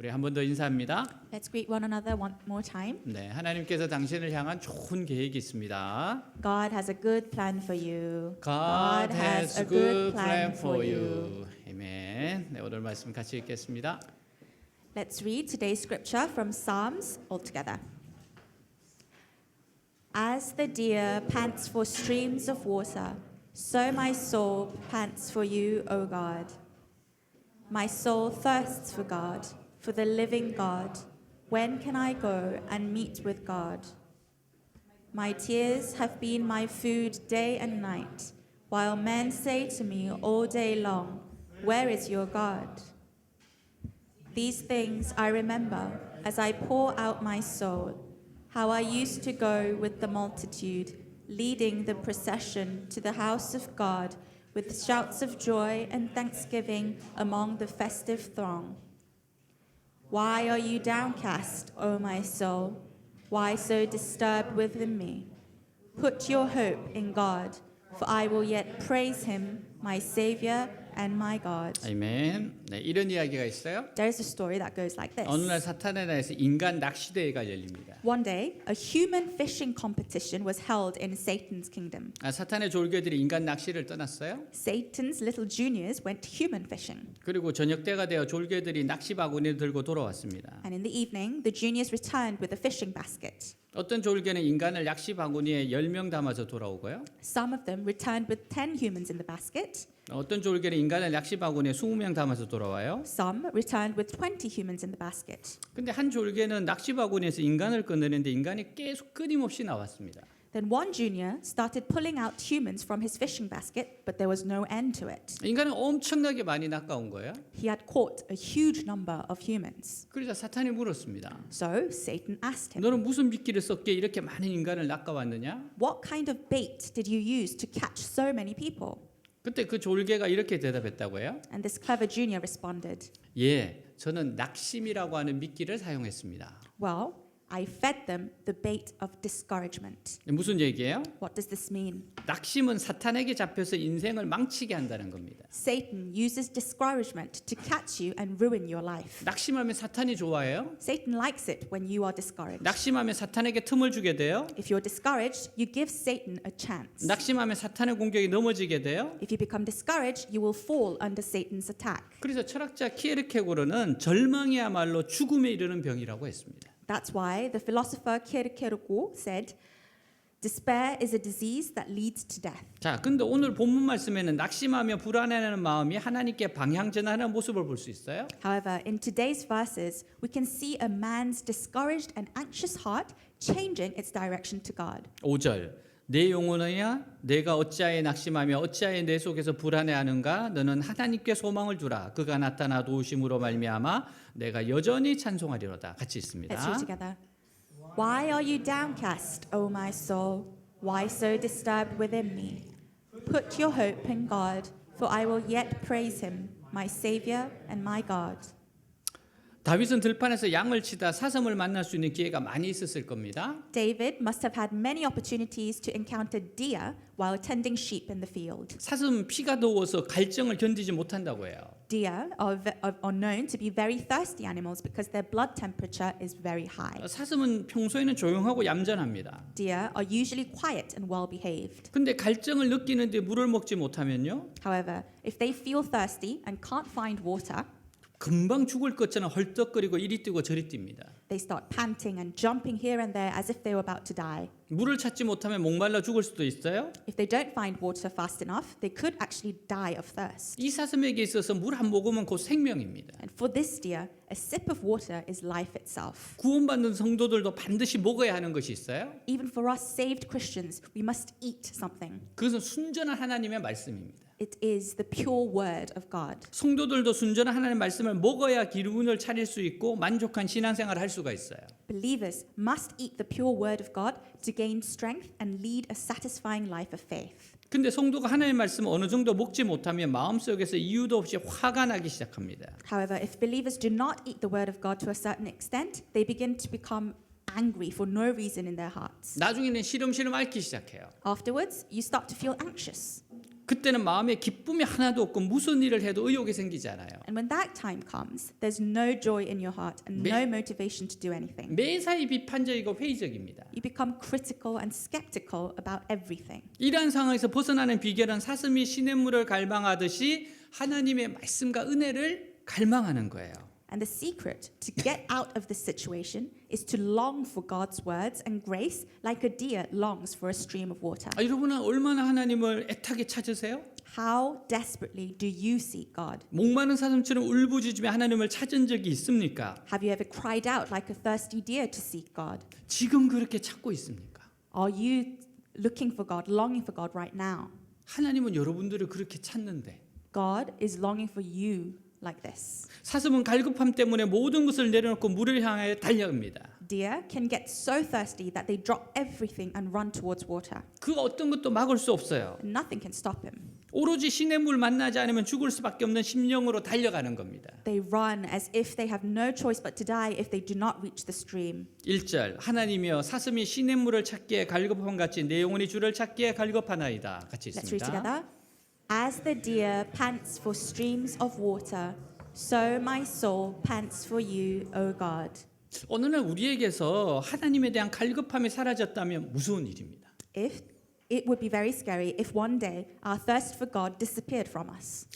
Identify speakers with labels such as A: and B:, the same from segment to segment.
A: 우리 한 번 더 인사합니다.
B: Let's greet one another one more time.
A: 네, 하나님께서 당신을 향한 좋은 계획이 있습니다.
B: God has a good plan for you.
A: God has a good plan for you. 아멘. 네, 오늘 말씀 같이 읽겠습니다.
B: Let's read today's scripture from Psalms altogether. As the deer pants for streams of water, so my soul pants for you, O God. My soul thirsts for God, for the living God. When can I go and meet with God? My tears have been my food day and night, while men say to me all day long, where is your God? These things I remember as I pour out my soul, how I used to go with the multitude, leading the procession to the house of God with shouts of joy and thanksgiving among the festive throng. Why are you downcast, O my soul? Why so disturbed within me? Put your hope in God, for I will yet praise him, my Savior and my God.
A: 아멘. 네, 이런 이야기가 있어요.
B: There is a story that goes like this.
A: 어느 날 사탄의 나라에서 인간 낚시 대회가 열립니다.
B: One day, a human fishing competition was held in Satan's kingdom.
A: 사탄의 졸개들이 인간 낚시를 떠났어요.
B: Satan's little juniors went human fishing.
A: 그리고 저녁 때가 되어 졸개들이 낚시 바구니를 들고 돌아왔습니다.
B: And in the evening, the juniors returned with a fishing basket.
A: 어떤 졸개는 인간을 낚시 바구니에 10명 담아서 돌아오고요.
B: Some of them returned with 10 humans in the basket.
A: 어떤 졸개는 인간을 낚시 바구니에 20명 담아서 돌아와요.
B: Some returned with 20 humans in the basket.
A: 근데 한 졸개는 낚시 바구니에서 인간을 꺼내는데 인간이 계속 끊임없이 나왔습니다.
B: Then one junior started pulling out humans from his fishing basket, but there was no end to it.
A: 인간은 엄청나게 많이 낚아온 거예요.
B: He had caught a huge number of humans.
A: 그러자 사탄이 물었습니다.
B: So Satan asked him,
A: 너는 무슨 미끼를 썼기에 이렇게 많은 인간을 낚아왔느냐?
B: what kind of bait did you use to catch so many people?
A: 그때 그 졸개가 이렇게 대답했다고요.
B: And this clever junior responded,
A: 예, 저는 낙심이라고 하는 미끼를 사용했습니다.
B: well, I fed them the bait of discouragement.
A: 무슨 얘기예요?
B: What does this mean?
A: 낙심은 사탄에게 잡혀서 인생을 망치게 한다는 겁니다.
B: Satan uses discouragement to catch you and ruin your life.
A: 낙심하면 사탄이 좋아해요?
B: Satan likes it when you are discouraged.
A: 낙심하면 사탄에게 틈을 주게 돼요?
B: If you're discouraged, you give Satan a chance.
A: 낙심하면 사탄의 공격에 넘어지게 돼요?
B: If you become discouraged, you will fall under Satan's attack.
A: 그래서 철학자 키에르케고르는 절망이야말로 죽음에 이르는 병이라고 했습니다.
B: That's why the philosopher Kierkegaard said, despair is a disease that leads to death.
A: 자, 근데 오늘 본문 말씀에는 낙심하며 불안해하는 마음이 하나님께 방향 전환하는 모습을 볼 수 있어요.
B: However, in today's verses, we can see a man's discouraged and anxious heart changing its direction to God.
A: 5절 내 영혼이야 내가 어찌하여 낙심하며 어찌하여 내 속에서 불안해하는가 너는 하나님께 소망을 두라 그가 나타나 도우심으로 말미암아 내가 여전히 찬송하리로다. 같이 있습니다.
B: Let's read together. Why are you downcast, O my soul? Why so disturbed within me? Put your hope in God, for I will yet praise him, my Savior and my God.
A: 다윗은 들판에서 양을 치다 사슴을 만날 수 있는 기회가 많이 있었을 겁니다.
B: David must have had many opportunities to encounter deer while tending sheep in the field.
A: 사슴은 피가 더워서 갈증을 견디지 못한다고 해요.
B: Deer are known to be very thirsty animals because their blood temperature is very high.
A: 사슴은 평소에는 조용하고 얌전합니다.
B: Deer are usually quiet and well behaved.
A: 근데 갈증을 느끼는데 물을 먹지 못하면요.
B: However, if they feel thirsty and can't find water,
A: 금방 죽을 것처럼 헐떡거리고 이리 뛰고 저리 뜁니다.
B: they start panting and jumping here and there as if they were about to die.
A: 물을 찾지 못하면 목말라 죽을 수도 있어요.
B: If they don't find water fast enough, they could actually die of thirst.
A: 이 사슴에게 있어서 물 한 모금은 곧 생명입니다.
B: And for this deer, a sip of water is life itself.
A: 구원받는 성도들도 반드시 먹어야 하는 것이 있어요.
B: Even for us saved Christians, we must eat something.
A: 그것은 순전한 하나님의 말씀입니다.
B: It is the pure word of God.
A: 성도들도 순전한 하나님의 말씀을 먹어야 기운을 차릴 수 있고 만족한 신앙생활을 할 수가 있어요.
B: Believers must eat the pure word of God to gain strength and lead a satisfying life of faith.
A: 근데 성도가 하나님의 말씀을 어느 정도 먹지 못하면 마음속에서 이유도 없이 화가 나기 시작합니다.
B: However, if believers do not eat the word of God to a certain extent, they begin to become angry for no reason in their hearts.
A: 나중에는 시름시름 앓기 시작해요.
B: Afterwards, you start to feel anxious.
A: 그때는 마음에 기쁨이 하나도 없고 무슨 일을 해도 의욕이 생기잖아요.
B: And when that time comes, there's no joy in your heart and no motivation to do anything.
A: 매사에 비판적이고 회의적입니다.
B: You become critical and skeptical about everything.
A: 이러한 상황에서 벗어나는 비결은 사슴이 시냇물을 갈망하듯이 하나님의 말씀과 은혜를 갈망하는 거예요.
B: And the secret to get out of this situation is to long for God's words and grace like a deer longs for a stream of water.
A: 여러분은 얼마나 하나님을 애타게 찾으세요?
B: How desperately do you seek God?
A: 목마른 사슴처럼 울부짖으며 하나님을 찾은 적이 있습니까?
B: Have you ever cried out like a thirsty deer to seek God?
A: 지금 그렇게 찾고 있습니까?
B: Are you looking for God, longing for God right now?
A: 하나님은 여러분들을 그렇게 찾는데
B: God is longing for you like this.
A: 사슴은 갈급함 때문에 모든 것을 내려놓고 물을 향해 달려갑니다.
B: Deer can get so thirsty that they drop everything and run towards water.
A: 그 어떤 것도 막을 수 없어요.
B: And nothing can stop him.
A: 오로지 시냇물 만나지 않으면 죽을 수밖에 없는 심령으로 달려가는 겁니다.
B: They run as if they have no choice but to die if they do not reach the stream.
A: 1절 하나님이여 사슴이 시냇물을 찾기에 갈급함 같이 내 영혼이 주를 찾기에 갈급하나이다. 같이
B: Let's read
A: 있습니다.
B: together. As the deer pants for streams of water, so my soul pants for you, O God.
A: 어느 날 우리에게서 하나님에 대한 갈급함이 사라졌다면 무서운 일입니다.
B: It would be very scary if one day our thirst for God disappeared from us.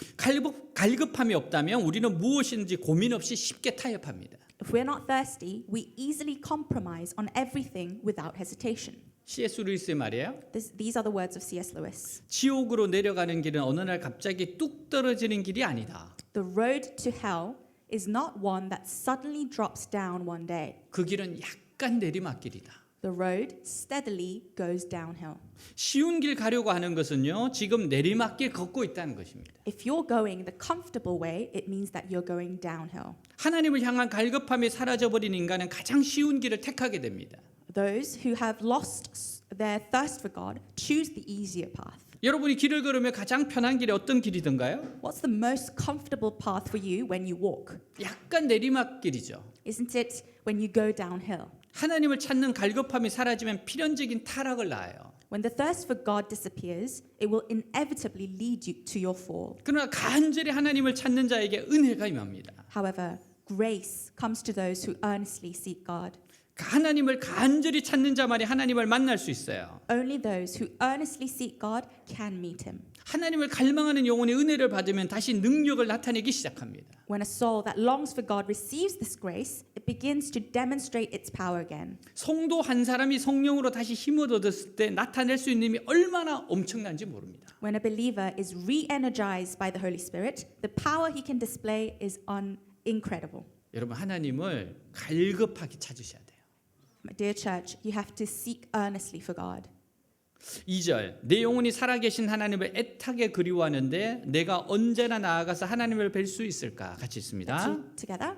A: 갈급함이 없다면 우리는 무엇인지 고민 없이 쉽게 타협합니다.
B: If we're not thirsty, we easily compromise on everything without hesitation.
A: C.S. 루이스의 말이에요.
B: These are the words of C.S. Lewis.
A: 지옥으로 내려가는 길은 어느 날 갑자기 뚝 떨어지는 길이 아니다.
B: The road to hell is not one that suddenly drops down one day.
A: 그 길은 약간 내리막길이다.
B: The road steadily goes downhill.
A: 쉬운 길 가려고 하는 것은요, 지금 내리막길 걷고 있다는 것입니다.
B: If you're going the comfortable way, it means that you're going downhill.
A: 하나님을 향한 갈급함이 사라져버린 인간은 가장 쉬운 길을 택하게 됩니다.
B: Those who have lost their thirst for God choose the easier path.
A: 여러분이 길을 걸으면 가장 편한 길이 어떤 길이든가요?
B: What's the most comfortable path for you when you walk?
A: 약간 내리막길이죠.
B: Isn't it when you go downhill?
A: 하나님을 찾는 갈급함이 사라지면 필연적인 타락을 낳아요.
B: When the thirst for God disappears, it will inevitably lead you to your fall.
A: 그러나 간절히 하나님을 찾는 자에게 은혜가 임합니다.
B: However, grace comes to those who earnestly seek God.
A: 하나님을 간절히 찾는 자만이 하나님을 만날 수 있어요.
B: Only those who earnestly seek God can meet him.
A: 하나님을 갈망하는 영혼의 은혜를 받으면 다시 능력을 나타내기 시작합니다.
B: When a soul that longs for God receives this grace, it begins to demonstrate its power again.
A: 성도 한 사람이 성령으로 다시 힘을 얻었을 때 나타낼 수 있는 힘이 얼마나 엄청난지 모릅니다.
B: When a believer is re-energized by the Holy Spirit, the power he can display is incredible.
A: 여러분 하나님을 갈급하게 찾으셔야 돼요.
B: My dear church, you have to seek earnestly for God.
A: 2절 내 영혼이 살아계신 하나님을 애타게 그리워하는데 내가 언제나 나아가서 하나님을 뵐 수 있을까? 같이
B: Let's
A: 있습니다.
B: read together.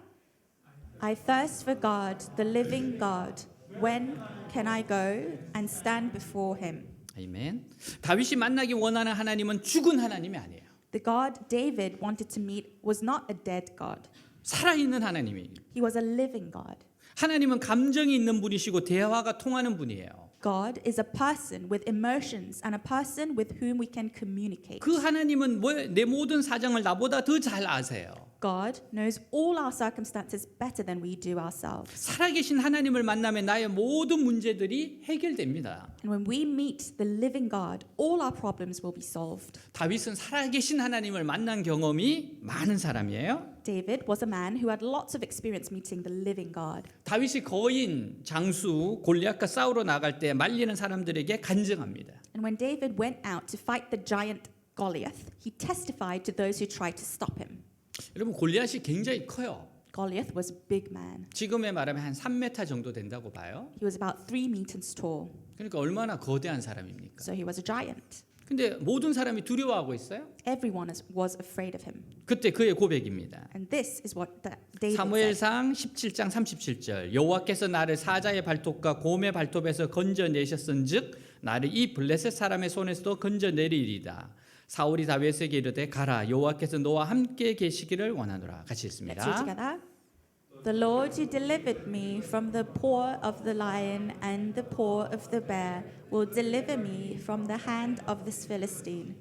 B: I thirst for God, the living God. When can I go and stand before him?
A: 아멘. 다윗이 만나기 원하는 하나님은 죽은 하나님이 아니에요.
B: The God David wanted to meet was not a dead God.
A: 살아있는 하나님이에요.
B: He was a living God.
A: 하나님은 감정이 있는 분이시고 대화가 통하는 분이에요.
B: God is a person with emotions and a person with whom we can communicate.
A: 그 하나님은 내 모든 사정을 나보다 더 잘 아세요.
B: God knows all our circumstances better than we do ourselves.
A: 살아계신 하나님을 만나면 나의 모든 문제들이 해결됩니다.
B: And when we meet the living God, all our problems will be solved.
A: 다윗은 살아계신 하나님을 만난 경험이 많은 사람이에요.
B: David was a man who had lots of experience meeting the living God.
A: 다윗이 거인 장수 골리앗과 싸우러 나갈 때 말리는 사람들에게 간증합니다.
B: And when David went out to fight the giant Goliath, he testified to those who tried to stop him.
A: 여러분 골리앗이 굉장히 커요.
B: Goliath was a big man.
A: 지금에 말하면 한 3m 정도 된다고 봐요.
B: He was about 3 meters tall,
A: 그러니까 얼마나 거대한 사람입니까?
B: so he was a giant.
A: 근데 모든 사람이 두려워하고 있어요.
B: Everyone was afraid of him.
A: 그때 그의 고백입니다.
B: And this is what David said.
A: 사무엘상 17장 37절 여호와께서 나를 사자의 발톱과 곰의 발톱에서 건져내셨은즉 나를 이 블레셋 사람의 손에서도 건져내리리이다. 사울이 다윗에게 이르되 가라 여호와께서 너와 함께 계시기를 원하노라. 같이
B: Let's read
A: 읽습니다.
B: together. The Lord who delivered me from the paw of the lion and the paw of the bear will deliver me from the hand of this Philistine.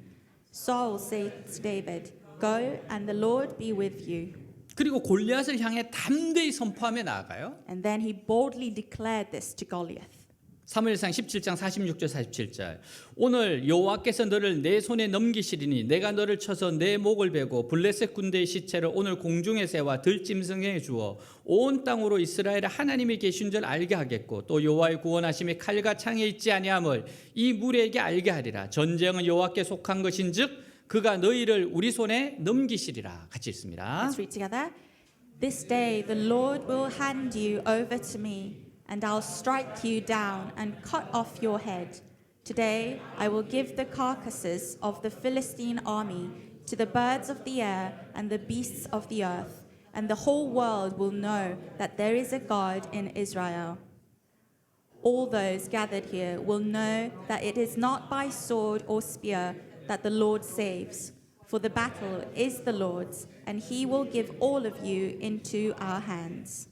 B: Saul said to David, "Go, and the Lord be with you."
A: 그리고 골리앗을 향해 담대히 선포하며 나아가요.
B: And then he boldly declared this to Goliath.
A: 사무엘상 17장 46절 47절 오늘 여호와께서 너를 내 손에 넘기시리니 내가 너를 쳐서 내 목을 베고 블레셋 군대의 시체를 오늘 공중에 세워 들짐승에 주어 온 땅으로 이스라엘 하나님이 계신 줄 알게 하겠고 또 여호와의 구원하심이 칼과 창에 있지 아니함을 이 무리에게 알게 하리라. 전쟁은 여호와께 속한 것인즉 그가 너희를 우리 손에 넘기시리라. 같이 읽습니다.
B: Let's read together. This day the Lord will hand you over to me, and I'll strike you down and cut off your head. Today I will give the carcasses of the Philistine army to the birds of the air and the beasts of the earth, and the whole world will know that there is a God in Israel. All those gathered here will know that it is not by sword or spear that the Lord saves, for the battle is the Lord's, and he will give all of you into our hands.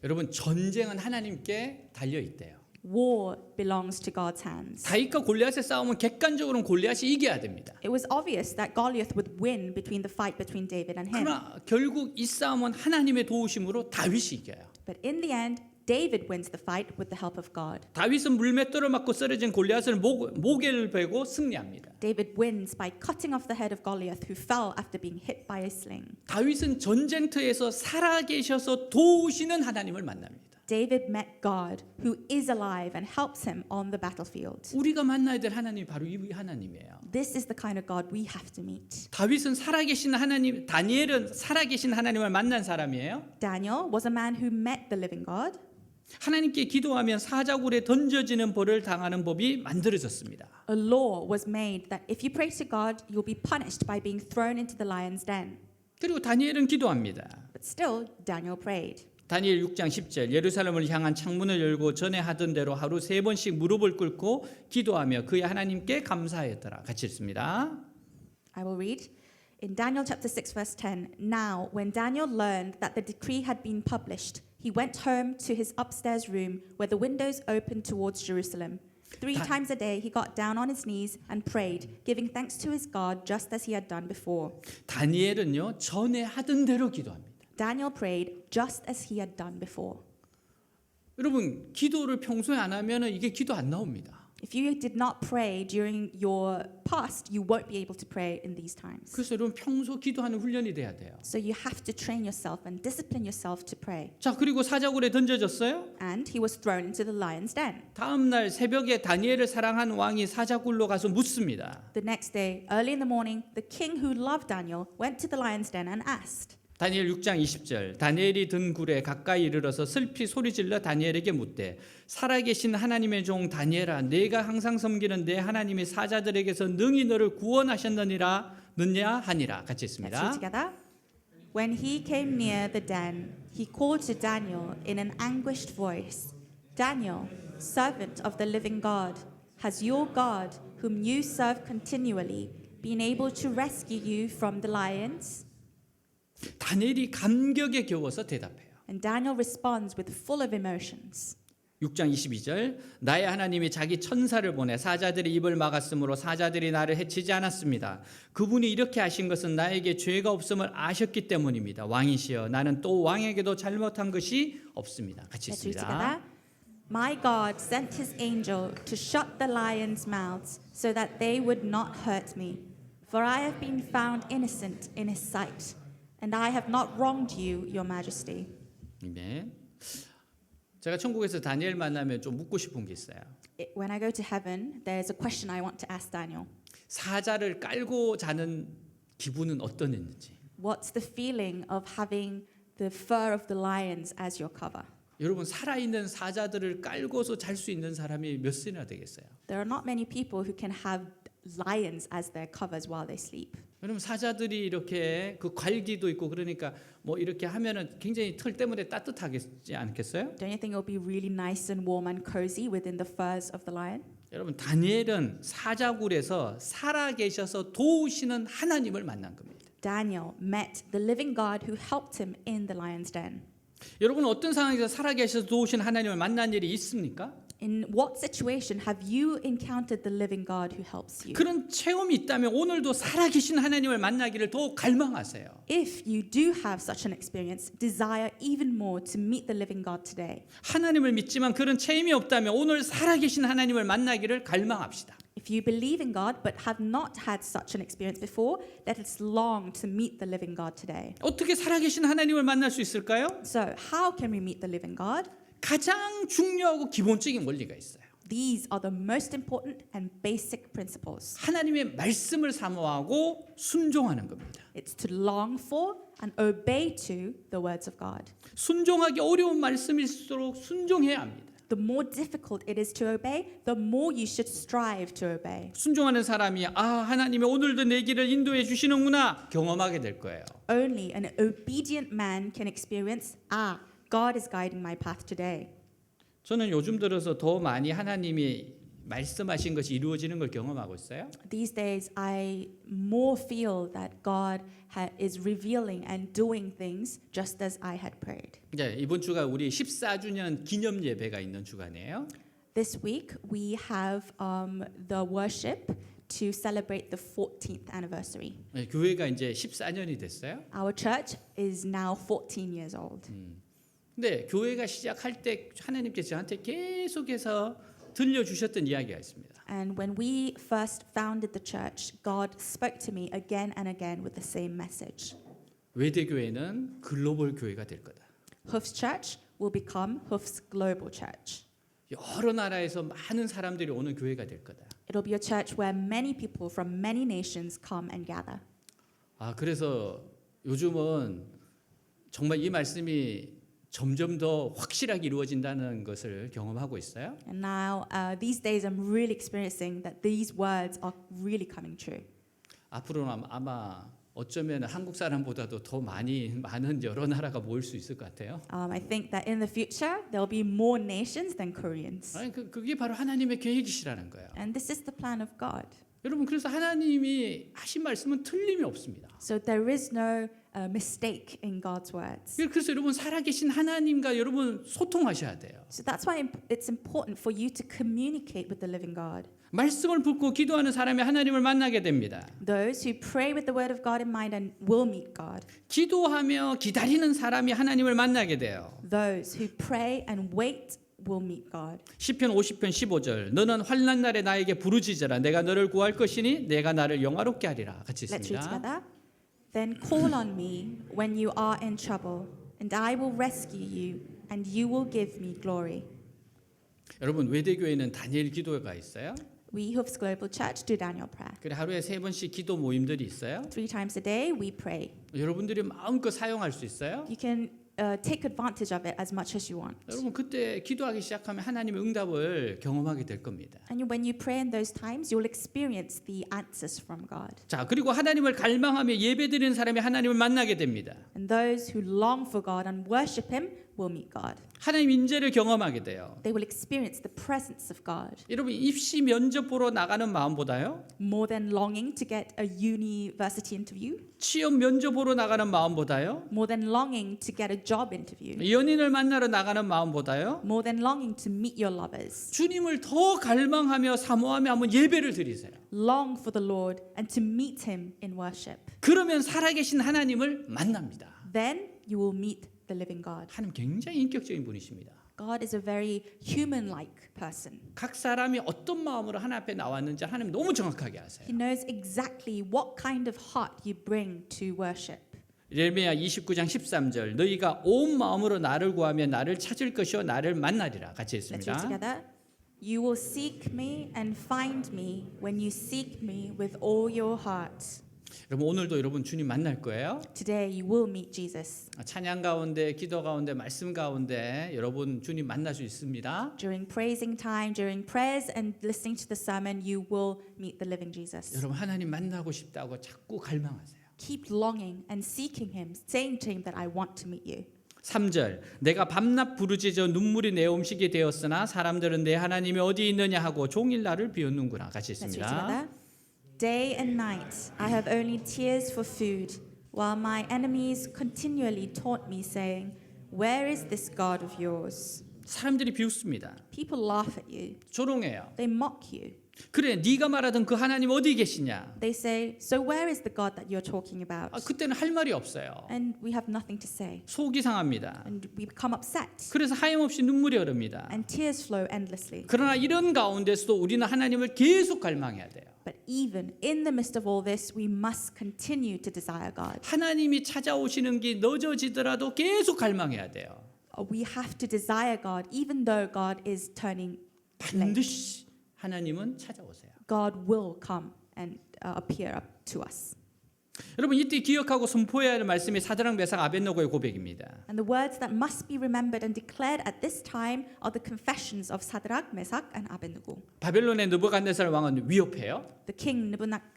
A: 여러분 전쟁은 하나님께 달려 있대요.
B: War belongs to God's hands.
A: 다윗과 골리앗의 싸움은 객관적으로는 골리앗이 이겨야 됩니다.
B: It was obvious that Goliath would win between the fight between David and him.
A: 그러나 결국 이 싸움은 하나님의 도우심으로 다윗이 이겨요.
B: But in the end, David wins the fight with the help of God.
A: 다윗은 물맷돌을 맞고 쓰러진 골리앗을 목에를 베고 승리합니다.
B: David wins by cutting off the head of Goliath, who fell after being hit by a sling.
A: 다윗은 전쟁터에서 살아계셔서 도우시는 하나님을 만납니다.
B: David met God, who is alive and helps him on the battlefield.
A: 우리가 만나야 될 하나님이 바로 이 하나님이에요.
B: This is the kind of God we have to meet.
A: 다윗은 살아계신 하나님, 다니엘은 살아계신 하나님을 만난 사람이에요.
B: Daniel was a man who met the living God.
A: 하나님께 기도하면 사자굴에 던져지는 벌을 당하는 법이 만들어졌습니다.
B: A law was made that if you pray to God, you'll be punished by being thrown into the lion's den.
A: 그리고 다니엘은 기도합니다.
B: But still, Daniel prayed.
A: 다니엘 6장 10절 예루살렘을 향한 창문을 열고 전에 하던 대로 하루 3번씩 무릎을 꿇고 기도하며 그의 하나님께 감사하였더라. 같이 읽습니다.
B: I will read. In Daniel chapter 6 verse 10, now when Daniel learned that the decree had been published, he went home to his upstairs room where the windows opened towards Jerusalem. 3 times a day he got down on his knees and prayed, giving thanks to his God just as he had done before.
A: 다니엘은요 전에 하던 대로 기도합니다.
B: Daniel prayed just as he had done before.
A: 여러분 기도를 평소에 안 하면은 이게 기도 안 나옵니다.
B: If you did not pray during your past, you won't be able to pray in these times.
A: 그래서 여러분 평소 기도하는 훈련이 돼야 돼요.
B: So you have to train yourself and discipline yourself to pray.
A: 자 그리고 사자굴에 던져졌어요.
B: And he was thrown into the lion's den.
A: 다음 날 새벽에 다니엘을 사랑한 왕이 사자굴로 가서 묻습니다.
B: The next day, early in the morning, the king who loved Daniel went to the lion's den and asked.
A: 다니엘 6장 20절 다니엘이 든 굴에 가까이 이르러서 슬피 소리질러 다니엘에게 묻되 살아계신 하나님의 종 다니엘아 내가 항상 섬기는 내 하나님이 사자들에게서 능히 너를 구원하셨느니라 느냐 하니라. 같이
B: Let's read
A: 있습니다.
B: together. When he came near the den, he called to Daniel in an anguished voice, Daniel, servant of the living God, has your God, whom you serve continually, been able to rescue you from the lions?
A: 다니엘이 감격에 겨워서 대답해요.
B: And Daniel responds with full of emotions.
A: 6장 22절 나의 하나님이 자기 천사를 보내 사자들이 입을 막았으므로 사자들이 나를 해치지 않았습니다. 그분이 이렇게 하신 것은 나에게 죄가 없음을 아셨기 때문입니다. 왕이시여 나는 또 왕에게도 잘못한 것이 없습니다. 같이
B: Let's read
A: 읽습니다.
B: together. My God sent his angel to shut the lions' mouths so that they would not hurt me. For I have been found innocent in his sight, and I have not wronged you, your majesty.
A: 네. 제가 천국에서 다니엘 만나면 좀 묻고 싶은 게 있어요.
B: When I go to heaven, there's a question I want to ask Daniel.
A: 사자를 깔고 자는 기분은 어떠했는지.
B: What's the feeling of having the fur of the lions as your cover?
A: 여러분 살아있는 사자들을 깔고서 잘 수 있는 사람이 몇 세나 되겠어요?
B: There are not many people who can have lions as their covers while they sleep.
A: 여러분 사자들이 이렇게 그 괄기도 있고 그러니까 뭐 이렇게 하면은 굉장히 털 때문에 따뜻하겠지 않겠어요?
B: Don't you think it will be really nice and warm and cozy within the furs of the lion?
A: 여러분 다니엘은 사자굴에서 살아계셔서 도우시는 하나님을 만난 겁니다.
B: Daniel met the living God who helped him in the lion's den.
A: 여러분 어떤 상황에서 살아계셔서 도우시는 하나님을 만난 일이 있습니까?
B: In what situation have you encountered the living God who helps you?
A: 그런 체험이 있다면 오늘도 살아계신 하나님을 만나기를 더 갈망하세요.
B: If you do have such an experience, desire even more to meet the living God today.
A: 하나님을 믿지만 그런 체험이 없다면 오늘 살아계신 하나님을 만나기를 갈망합시다.
B: If you believe in God but have not had such an experience before, let us long to meet the living God today.
A: 어떻게 살아계신 하나님을 만날 수 있을까요?
B: So, how can we meet the living God?
A: 가장 중요하고 기본적인 원리가 있어요.
B: These are the most important and basic principles.
A: 하나님의 말씀을 사모하고 순종하는 겁니다.
B: It's to long for and obey to the words of God.
A: 순종하기 어려운 말씀일수록 순종해야 합니다.
B: The more difficult it is to obey, the more you should strive to obey.
A: 순종하는 사람이 하나님이 오늘도 내 길을 인도해 주시는구나 경험하게 될 거예요.
B: Only an obedient man can experience, God is guiding my path today.
A: 저는 요즘 들어서 더 많이 하나님이 말씀하신 것이 이루어지는 걸 경험하고 있어요.
B: These days, I more feel that God is revealing and doing things just as I had prayed.
A: 이제 이번 주가 우리 14주년 기념 예배가 있는 주간이에요.
B: This week, we have the worship to celebrate the 14th anniversary.
A: 교회가 이제 14년이 됐어요.
B: Our church is now 14 years old.
A: 근데 교회가 시작할 때 하나님께서 저한테 계속해서 들려주셨던 이야기가 있습니다.
B: And when we first founded the church, God spoke to me again and again with the same message.
A: 외대교회는 글로벌 교회가 될 거다.
B: Hoof's church will become Hoof's global church.
A: 여러 나라에서 많은 사람들이 오는 교회가 될 거다.
B: It'll be a church where many people from many nations come and gather.
A: 그래서 요즘은 정말 이 말씀이 점점 더 확실하게 이루어진다는 것을 경험하고 있어요.
B: And now, these days, I'm really experiencing that these words are really coming true.
A: 앞으로는 아마 어쩌면 한국 사람보다도 더 많은 여러 나라가 모일 수 있을 것 같아요.
B: I think that in the future, there'll be more nations than Koreans.
A: 그게 바로 하나님의 계획이시라는 거예요.
B: And this is the plan of God.
A: 여러분 그래서 하나님이 하신 말씀은 틀림이 없습니다.
B: So there is no mistake in God's words.
A: 그래서 여러분 살아계신 하나님과 여러분 소통하셔야 돼요.
B: So that's why it's important for you to communicate with the living God.
A: 말씀을 붙고 기도하는 사람이 하나님을 만나게 됩니다.
B: Those who pray with the word of God in mind and will meet God.
A: 기도하며 기다리는 사람이 하나님을 만나게 돼요.
B: Those who pray and wait will meet God.
A: 시편 50편 15절 너는 환난 날에 나에게 부르짖어라 내가 너를 구할 것이니 내가 나를 영화롭게 하리라. 같이
B: Let's read
A: 있습니다.
B: together. Then call on me when you are in trouble, and I will rescue you, and you will give me glory.
A: 여러분 외대교회는 다니엘 기도가 있어요.
B: We, Hoof's Global Church, do Daniel prayer.
A: 그래 하루에 3번씩 기도 모임들이 있어요.
B: 3 times a day we pray.
A: 여러분들이 마음껏 사용할 수 있어요.
B: You can take advantage of it as much as you want.
A: 여러분 그때 기도하기 시작하면 하나님의 응답을 경험하게 될 겁니다.
B: And when you pray in those times, you'll experience the answers from God.
A: 자, 그리고 하나님을 갈망하며 예배드리는 사람이 하나님을 만나게 됩니다.
B: And those who long for God and worship Him will meet God.
A: 하나님 인재를 경험하게 돼요.
B: They will experience the presence of God.
A: 여러분 입시 면접 보러 나가는 마음보다요.
B: More than longing to get a university interview.
A: 취업 면접 보러 나가는 마음보다요.
B: More than longing to get a job interview.
A: 연인을 만나러 나가는 마음보다요.
B: More than longing to meet your lovers.
A: 주님을 더 갈망하며 사모하며 한번 예배를 드리세요.
B: Long for the Lord and to meet Him in worship.
A: 그러면 살아계신 하나님을 만납니다.
B: Then you will meet the living God.
A: 하나님 굉장히 인격적인 분이십니다.
B: God is a very human-like person.
A: 각 사람이 어떤 마음으로 하나님 앞에 나왔는지 하나님 너무 정확하게 아세요.
B: He knows exactly what kind of heart you bring to worship.
A: 예레미야 29장 13절 너희가 온 마음으로 나를 구하며 나를 찾을 것이요 나를 만나리라. 같이
B: Let's read
A: 했습니다.
B: together. You will seek me and find me when you seek me with all your heart.
A: 여러분 오늘도 여러분 주님 만날 거예요.
B: Today you will meet Jesus.
A: 찬양 가운데, 기도 가운데, 말씀 가운데 여러분 주님 만날 수 있습니다.
B: During praising time, during prayers and listening to the sermon, you will meet the living Jesus.
A: 여러분 하나님 만나고 싶다고 자꾸 갈망하세요.
B: Keep longing and seeking Him, saying to Him that I want to meet you.
A: 3절 내가 밤낮 부르짖어 눈물이 내 음식이 되었으나 사람들은 내 하나님이 어디 있느냐 하고 종일 나를 비웃는구나. 같이
B: Let's read
A: 있습니다.
B: together. Day and night I have only tears for food, while my enemies continually taunt me, saying, Where is this God of yours?
A: 사람들이 비웃습니다.
B: People laugh at you.
A: 조롱해요.
B: They mock you.
A: 그래, 네가 말하던 그 하나님 어디 계시냐?
B: They say, so where is the God that you're talking about?
A: 그때는 할 말이 없어요.
B: And we have nothing to say.
A: 속이 상합니다.
B: And we become upset.
A: 그래서 하염없이 눈물이 흐릅니다.
B: And tears flow endlessly.
A: 그러나 이런 가운데서도 우리는 하나님을 계속 갈망해야 돼요.
B: But even in the midst of all this, we must continue to desire God.
A: 하나님이 찾아오시는 게 늦어지더라도 계속 갈망해야 돼요.
B: We have to desire God even though God is turning late.
A: 반드시 하나님은 찾아오세요.
B: God will come and appear up to us.
A: 여러분 이때 기억하고 선포해야 할 말씀이 사드락 메삭 아벳느고의 고백입니다.
B: And the words that must be remembered and declared at this time are the confessions of Shadrach, Meshach, and Abednego.
A: 바벨론의 느부갓네살 왕은 위협해요.
B: The king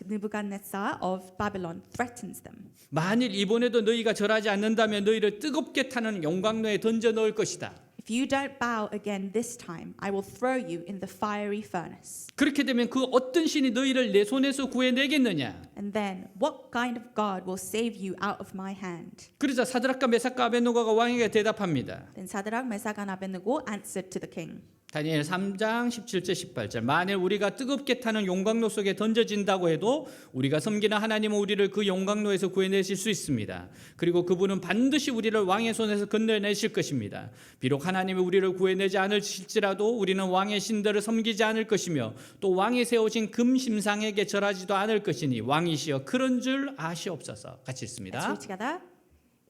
B: Nebuchadnezzar of Babylon threatens them.
A: 만일 이번에도 너희가 절하지 않는다면 너희를 뜨겁게 타는 용광로에 던져 넣을 것이다.
B: If you don't bow again this time, I will throw you in the fiery furnace.
A: 그렇게 되면 그 어떤 신이 너희를 내 손에서 구해내겠느냐?
B: And then, what kind of God will save you out of my hand?
A: 그러자 사드락과 메삭과 아벳느고가 왕에게 대답합니다.
B: Then Shadrach, Meshach, and Abednego answered to the king.
A: 다니엘 3장 17절 18절 만일 우리가 뜨겁게 타는 용광로 속에 던져진다고 해도 우리가 섬기는 하나님은 우리를 그 용광로에서 구해내실 수 있습니다. 그리고 그분은 반드시 우리를 왕의 손에서 건너내실 것입니다. 비록 하나님이 우리를 구해내지 않으실지라도 우리는 왕의 신들을 섬기지 않을 것이며 또 왕이 세우신 금심상에게 절하지도 않을 것이니 왕이시여 그런 줄 아시옵소서. 같이
B: Let's
A: 읽습니다.
B: read together.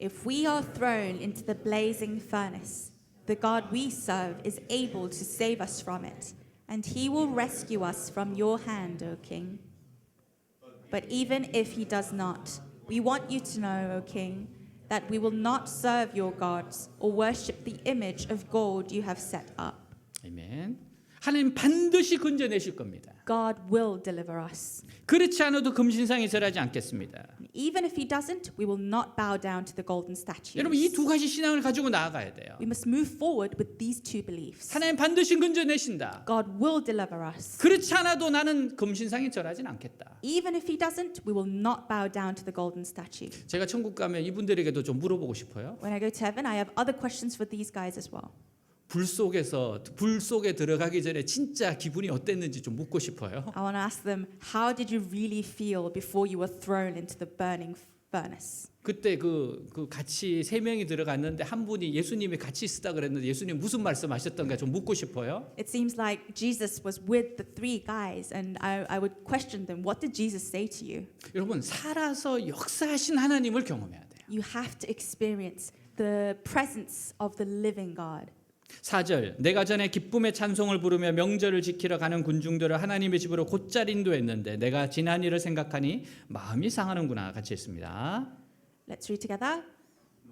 B: If we are thrown into the blazing furnace, the God we serve is able to save us from it, and he will rescue us from your hand, O king. But even if he does not, we want you to know, O king, that we will not serve your gods or worship the image of gold you have set up.
A: 아멘. 하나님 반드시 건져내실 겁니다.
B: God will deliver us.
A: 그렇지 않아도 금신상에 절하지 않겠습니다.
B: Even if he doesn't, we will not bow down to the golden statues.
A: 여러분 이 두 가지 신앙을 가지고 나아가야 돼요.
B: We must move forward with these two beliefs.
A: 하나님 반드시 건져내신다.
B: God will deliver us.
A: 그렇지 않아도 나는 금신상에 절하진 않겠다.
B: Even if he doesn't, we will not bow down to the golden statue.
A: 제가 천국 가면 이분들에게도 좀 물어보고 싶어요.
B: When I go to heaven, I have other questions for these guys as well.
A: 불 속에 들어가기 전에 진짜 기분이 어땠는지 좀 묻고 싶어요.
B: I want to ask them, how did you really feel before you were thrown into the burning furnace?
A: 그때 그 같이 세 명이 들어갔는데 한 분이 예수님이 같이 있었다 그랬는데 예수님 무슨 말씀하셨던가 좀 묻고 싶어요.
B: It seems like Jesus was with the three guys, and I would question them, what did Jesus say to you?
A: 여러분 살아서 역사하신 하나님을 경험해야 돼요.
B: You have to experience the presence of the living God.
A: 4절 내가 전에 기쁨의 찬송을 부르며 명절을 지키러 가는 군중들을 하나님의 집으로 곧잘 인도했는데 내가 지난 일을 생각하니 마음이 상하는구나. 같이 읽습니다.
B: Let's read together.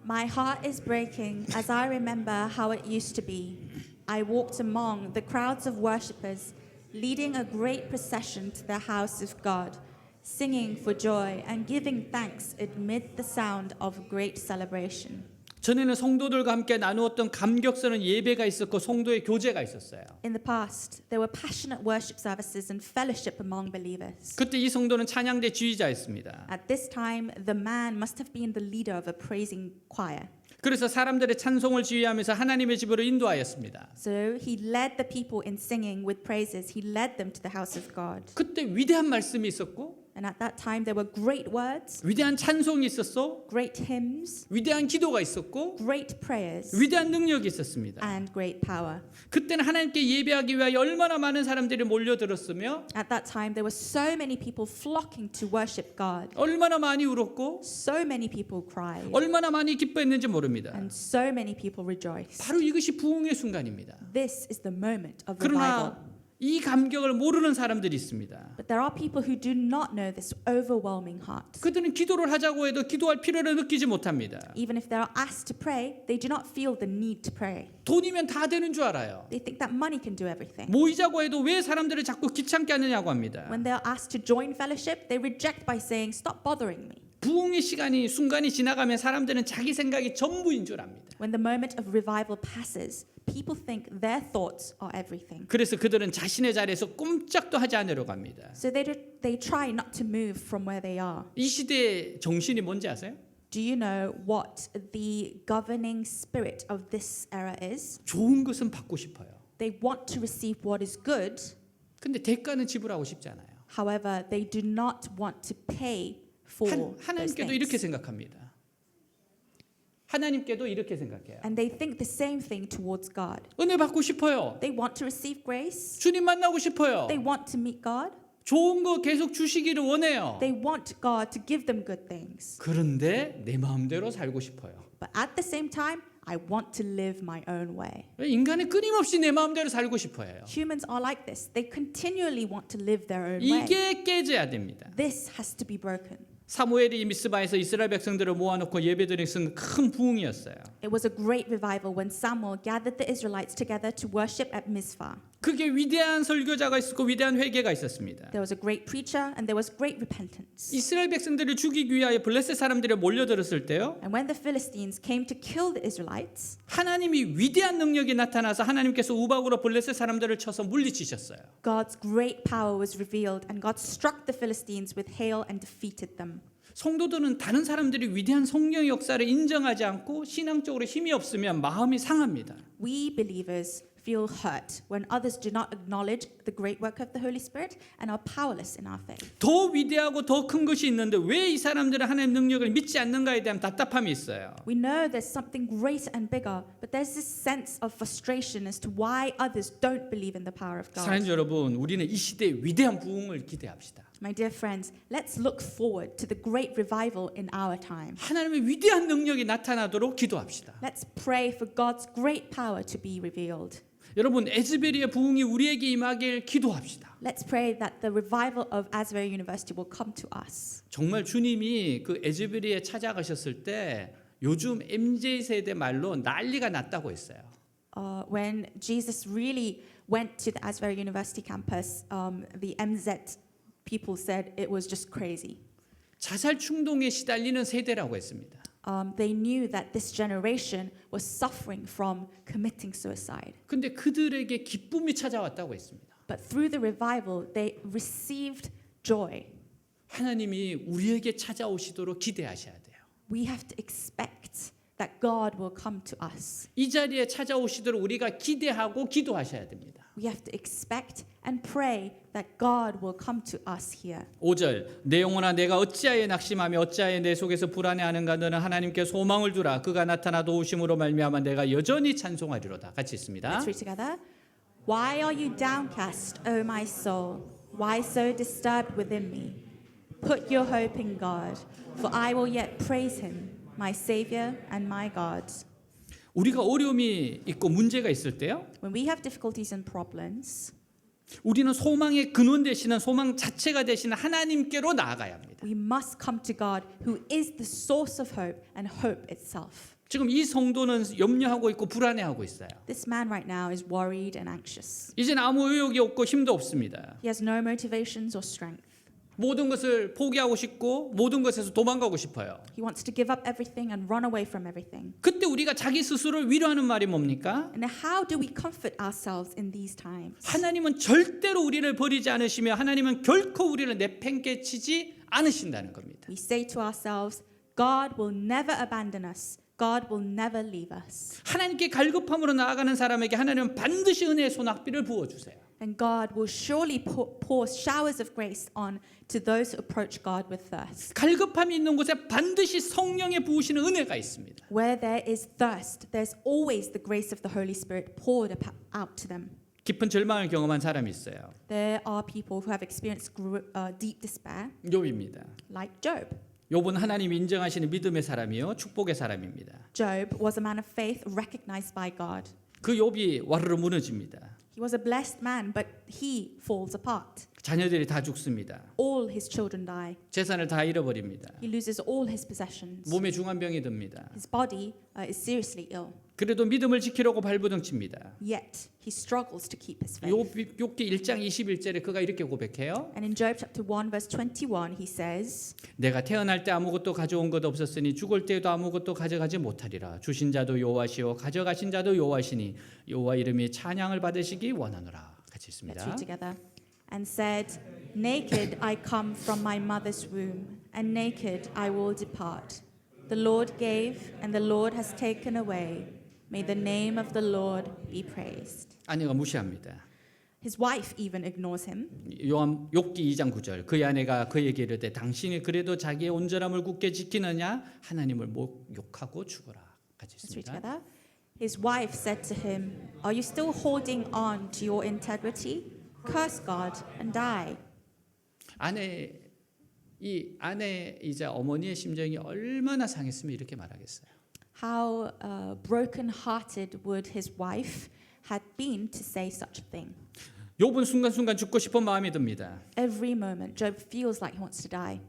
B: My heart is breaking as I remember how it used to be. I walked among the crowds of worshippers, leading a great procession to the house of God, singing for joy and giving thanks amid the sound of great celebration.
A: 전에는 성도들과 함께 나누었던 감격스러운 예배가 있었고 성도의 교제가 있었어요.
B: In the past, there were passionate worship services and fellowship among believers.
A: 그때 이 성도는 찬양대 지휘자였습니다.
B: At this time, the man must have been the leader of a praising choir.
A: 그래서 사람들의 찬송을 지휘하면서 하나님의 집으로 인도하였습니다.
B: So he led the people in singing with praises. He led them to the house of God.
A: 그때 위대한 말씀이 있었고
B: And at that time there were great words,
A: 위대한 찬송이 있었고
B: great hymns,
A: 위대한 기도가 있었고
B: great prayers,
A: 위대한 능력이 있었습니다.
B: and great power.
A: 그때는 하나님께 예배하기 위하여 얼마나 많은 사람들이 몰려들었으며
B: At that time there were so many people flocking to worship God.
A: 얼마나 많이 울었고
B: So many people cried.
A: 얼마나 많이 기뻐했는지 모릅니다.
B: And so many people rejoiced.
A: 바로 이것이 부흥의 순간입니다.
B: This is the moment of revival.
A: 그러나 이 감격을 모르는 사람들이 있습니다.
B: But there are people who do not know this overwhelming heart.
A: 그들은 기도를 하자고 해도 기도할 필요를 느끼지 못합니다.
B: Even if they are asked to pray, they do not feel the need to pray.
A: 돈이면 다 되는 줄 알아요.
B: They think that money can do everything.
A: 모이자고 해도 왜 사람들을 자꾸 귀찮게 하느냐고 합니다.
B: When they are asked to join fellowship, they reject by saying, "Stop bothering me."
A: 부흥의 순간이 지나가면 사람들은 자기 생각이 전부인 줄 압니다.
B: When the moment of revival passes, people think their thoughts are everything.
A: 그래서 그들은 자신의 자리에서 꼼짝도 하지 않으려고 합니다.
B: So they try not to move from where they are.
A: 이 시대의 정신이 뭔지 아세요?
B: Do you know what the governing spirit of this era is?
A: 좋은 것은 받고 싶어요.
B: They want to receive what is good.
A: 근데 대가는 지불하고 싶지 않아요.
B: However, they do not want to pay for those
A: 하나님께도 이렇게
B: things.
A: 생각합니다. 하나님께도 이렇게 생각해요.
B: And they think the same thing towards God.
A: 은혜 받고 싶어요.
B: They want to receive grace.
A: 주님 만나고 싶어요.
B: They want to meet God.
A: 좋은 거 계속 주시기를 원해요.
B: They want God to give them good things.
A: 그런데 내 마음대로 살고 싶어요.
B: But at the same time, I want to live my own way.
A: 인간은 끊임없이 내 마음대로 살고 싶어요.
B: Humans are like this. They continually want to live their own way.
A: 이게 깨져야 됩니다.
B: This has to be broken.
A: 사무엘이 미스바에서 이스라엘 백성들을 모아놓고 예배드린 것은 큰 부흥이었어요.
B: It was a great revival when Samuel gathered the Israelites together to worship at Mizpah.
A: 그게 위대한 설교자가 있었고 위대한 회개가 있었습니다.
B: There was a great preacher and there was great repentance.
A: 이스라엘 백성들을 죽이기 위하여 블레셋 사람들이 몰려들었을 때요.
B: And when the Philistines came to kill the Israelites,
A: 하나님이 위대한 능력이 나타나서 하나님께서 우박으로 블레셋 사람들을 쳐서 물리치셨어요.
B: God's great power was revealed and God struck the Philistines with hail and defeated them.
A: 성도들은 다른 사람들이 위대한 성령의 역사를 인정하지 않고 신앙적으로 힘이 없으면 마음이 상합니다.
B: We believers feel hurt when others do not acknowledge the great work of the Holy Spirit and are powerless in our faith.
A: 더 위대하고 더 큰 것이 있는데 왜 이 사람들은 하나님 능력을 믿지 않는가에 대한 답답함이 있어요.
B: We know there's something greater and bigger, but there's this sense of frustration as to why others don't believe in the power of God.
A: 사랑하는 여러분, 우리는 이 시대의 위대한 부흥을 기대합시다.
B: My dear friends, let's look forward to the great revival in our time.
A: 하나님의 위대한 능력이 나타나도록 기도합시다.
B: Let's pray for God's great power to be revealed.
A: 여러분, 에즈베리의 부흥이 우리에게 임하길 기도합시다.
B: Let's pray that the revival of Asbury University will come to us.
A: 정말 주님이 그 에즈베리에 찾아가셨을 때 요즘 MZ 세대 말로 난리가 났다고 했어요.
B: When Jesus really went to the Asbury University campus, the MZ people said it was just crazy.
A: 자살 충동에 시달리는 세대라고 했습니다.
B: They knew that this generation was suffering from committing suicide.
A: 근데 그들에게 기쁨이 찾아왔다고 했습니다.
B: But through the revival, they received joy.
A: 하나님이 우리에게 찾아오시도록 기대하셔야 돼요.
B: We have to expect that God will come to us.
A: 이 자리에 찾아오시도록 우리가 기대하고 기도하셔야 됩니다.
B: We have to expect and pray that God will come to us here.
A: 5절 내 영혼아 내가 어찌하여 낙심하며 어찌하여 내 속에서 불안해하는가 너는 하나님께 소망을 두라 그가 나타나 도우심으로 말미암아 내가 여전히 찬송하리로다. 같이 있습니다.
B: Let's read together. Why are you downcast, O my soul? Why so disturbed within me? Put your hope in God, for I will yet praise him, my Savior and my God.
A: 우리가 어려움이 있고 문제가 있을 때요.
B: When we have difficulties and problems,
A: 우리는 소망의 근원 되시는 소망 자체가 되시는 하나님께로 나아가야 합니다.
B: we must come to God, who is the source of hope and hope itself.
A: 지금 이 성도는 염려하고 있고 불안해하고 있어요.
B: This man right now is worried and anxious.
A: 이제는 아무 의욕이 없고 힘도 없습니다.
B: He has no motivations or strength.
A: 모든 것을 포기하고 싶고 모든 것에서 도망가고 싶어요.
B: He wants to give up everything and run away from everything.
A: 그때 우리가 자기 스스로를 위로하는 말이 뭡니까?
B: And how do we comfort ourselves in these times?
A: 하나님은 절대로 우리를 버리지 않으시며 하나님은 결코 우리를 내팽개치지 않으신다는 겁니다.
B: We say to ourselves, God will never abandon us. God will never leave us.
A: 하나님께 갈급함으로 나아가는 사람에게 하나님은 반드시 은혜의 소낙비를 부어주세요.
B: And God will surely pour showers of grace on to those who approach God with thirst.
A: 갈급함이 있는 곳에 반드시 성령의 부으시는 은혜가 있습니다.
B: Where there is thirst, there's always the grace of the Holy Spirit poured out to them.
A: 깊은 절망을 경험한 사람이 있어요.
B: There are people who have experienced deep despair,
A: 욥입니다.
B: like Job.
A: 욥은 하나님이 인정하시는 믿음의 사람이요 축복의 사람입니다.
B: Job was a man of faith recognized by God.
A: 그 욥이 와르르 무너집니다.
B: He was a blessed man, but he falls apart.
A: 자녀들이 다 죽습니다.
B: All his children die.
A: 재산을 다 잃어버립니다.
B: He loses all his possessions.
A: 몸에 중환병이 듭니다.
B: His body is seriously ill.
A: 그래도 믿음을 지키려고 발부둥칩니다.
B: Yet he struggles to keep his faith.
A: 욥기 1장 21절에 그가 이렇게 고백해요.
B: And in Job chapter 1 verse 21 he says,
A: 내가 태어날 때 아무것도 가져온 것 없었으니 죽을 때에도 아무것도 가져가지 못하리라. 주신 자도 여호와시요 가져가신 자도 여호와시니 여호와 이름이 찬양을 받으시기 원하노라. 같이
B: let's
A: 있습니다.
B: read together, and said, Naked I come from my mother's womb, and naked I will depart. The Lord gave, and the Lord has taken away. May the name of the Lord be praised.
A: 아내가 무시합니다.
B: His wife even ignores him.
A: 욥기 2장 9절 그의 아내가 그에게 이르되 당신이 그래도 자기의 온전함을 굳게 지키느냐 하나님을 욕하고 죽어라. 같이
B: Let's read
A: 있습니다.
B: together. His wife said to him, "Are you still holding on to your integrity? Curse God and die."
A: 이 아내이자 어머니의 심정이 얼마나 상했으면 이렇게 말하겠어요.
B: How broken-hearted would his wife had been to say such a thing?
A: 욥은 순간순간 죽고 싶은 마음이 듭니다.
B: Every moment, Job feels like he wants to die.